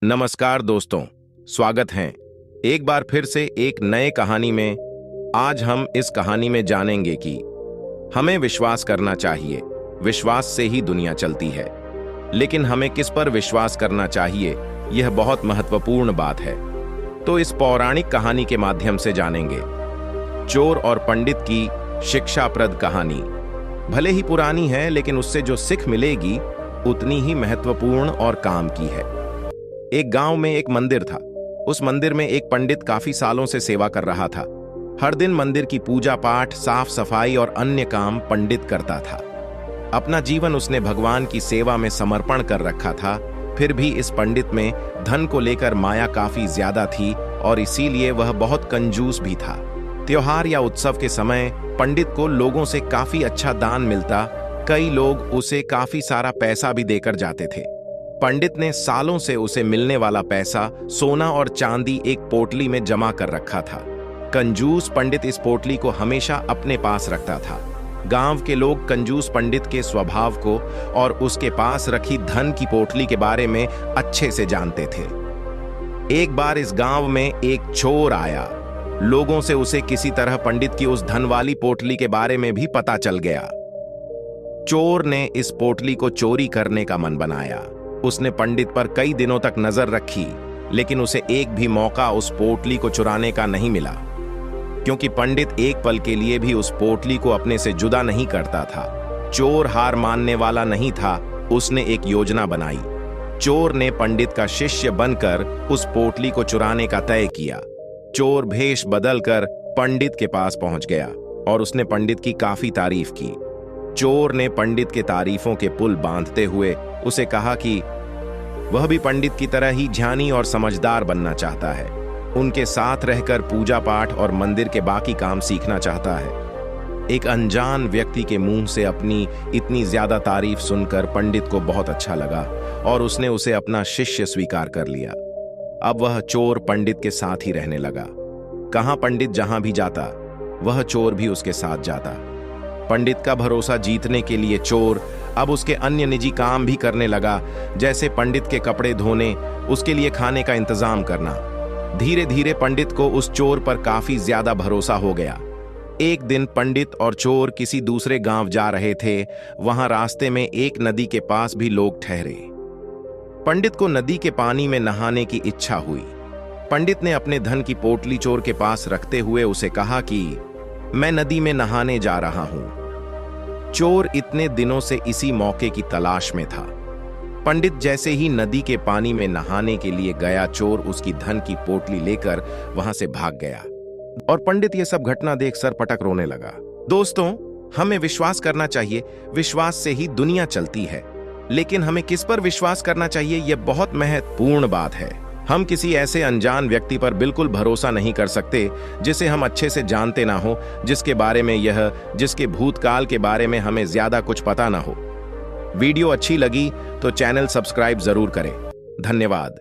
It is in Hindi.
नमस्कार दोस्तों, स्वागत है एक बार फिर से एक नए कहानी में। आज हम इस कहानी में जानेंगे कि हमें विश्वास करना चाहिए, विश्वास से ही दुनिया चलती है। लेकिन हमें किस पर विश्वास करना चाहिए, यह बहुत महत्वपूर्ण बात है। तो इस पौराणिक कहानी के माध्यम से जानेंगे चोर और पंडित की शिक्षाप्रद कहानी। भले ही पुरानी है, लेकिन उससे जो सीख मिलेगी उतनी ही महत्वपूर्ण और काम की है। एक गांव में एक मंदिर था। उस मंदिर में एक पंडित काफी सालों से सेवा कर रहा था। हर दिन मंदिर की पूजा पाठ, साफ सफाई और अन्य काम पंडित करता था। अपना जीवन उसने भगवान की सेवा में समर्पण कर रखा था। फिर भी इस पंडित में धन को लेकर माया काफी ज्यादा थी और इसीलिए वह बहुत कंजूस भी था। त्योहार या उत्सव के समय पंडित को लोगों से काफी अच्छा दान मिलता। कई लोग उसे काफी सारा पैसा भी देकर जाते थे। पंडित ने सालों से उसे मिलने वाला पैसा सोना और चांदी एक पोटली में जमा कर रखा था। कंजूस पंडित इस पोटली को हमेशा अपने पास रखता था। गांव के लोग कंजूस पंडित के स्वभाव को और उसके पास रखी धन की पोटली के बारे में अच्छे से जानते थे। एक बार इस गांव में एक चोर आया। लोगों से उसे किसी तरह पंडित की उस धन वाली पोटली के बारे में भी पता चल गया। चोर ने इस पोटली को चोरी करने का मन बनाया। उसने पंडित पर कई दिनों तक नजर रखी, लेकिन उसे एक भी मौका उस पोटली को चुराने का नहीं मिला, क्योंकि पंडित एक पल के लिए भी उस पोटली को अपने से जुदा नहीं करता था। चोर हार मानने वाला नहीं था। उसने एक योजना बनाई। चोर ने पंडित का शिष्य बनकर उस पोटली को चुराने का तय किया। चोर भेष बदलकर पंडित के पास पहुंच गया और उसने पंडित की काफी तारीफ की। चोर ने पंडित के तारीफों के पुल बांधते हुए उसे कहा कि वह भी पंडित की तरह ही ज्ञानी और समझदार बनना चाहता है। उनके साथ रहकर पूजा पाठ और मंदिर के बाकी काम सीखना चाहता है। एक अनजान व्यक्ति के मुंह से अपनी इतनी ज्यादा तारीफ सुनकर पंडित को बहुत अच्छा लगा और उसने उसे अपना शिष्य स्वीकार कर लिया। अब वह चोर पंडित के साथ ही रहने लगा। कहां पंडित जहां भी जाता, वह चोर भी उसके साथ जाता। पंडित का भरोसा जीतने के लिए चोर अब उसके अन्य निजी काम भी करने लगा, जैसे पंडित के कपड़े धोने, उसके लिए खाने का इंतजाम करना। धीरे धीरे पंडित को उस चोर पर काफी ज्यादा भरोसा हो गया। एक दिन पंडित और चोर किसी दूसरे गांव जा रहे थे। वहां रास्ते में एक नदी के पास भी लोग ठहरे। पंडित को नदी के पानी में नहाने की इच्छा हुई। पंडित ने अपने धन की पोटली चोर के पास रखते हुए उसे कहा कि मैं नदी में नहाने जा रहा हूं। चोर इतने दिनों से इसी मौके की तलाश में था। पंडित जैसे ही नदी के पानी में नहाने के लिए गया, चोर उसकी धन की पोटली लेकर वहां से भाग गया और पंडित ये सब घटना देख सर पटक रोने लगा। दोस्तों, हमें विश्वास करना चाहिए, विश्वास से ही दुनिया चलती है। लेकिन हमें किस पर विश्वास करना चाहिए, यह बहुत महत्वपूर्ण बात है। हम किसी ऐसे अनजान व्यक्ति पर बिल्कुल भरोसा नहीं कर सकते जिसे हम अच्छे से जानते ना हो, जिसके भूतकाल के बारे में हमें ज्यादा कुछ पता ना हो। वीडियो अच्छी लगी तो चैनल सब्सक्राइब जरूर करें। धन्यवाद।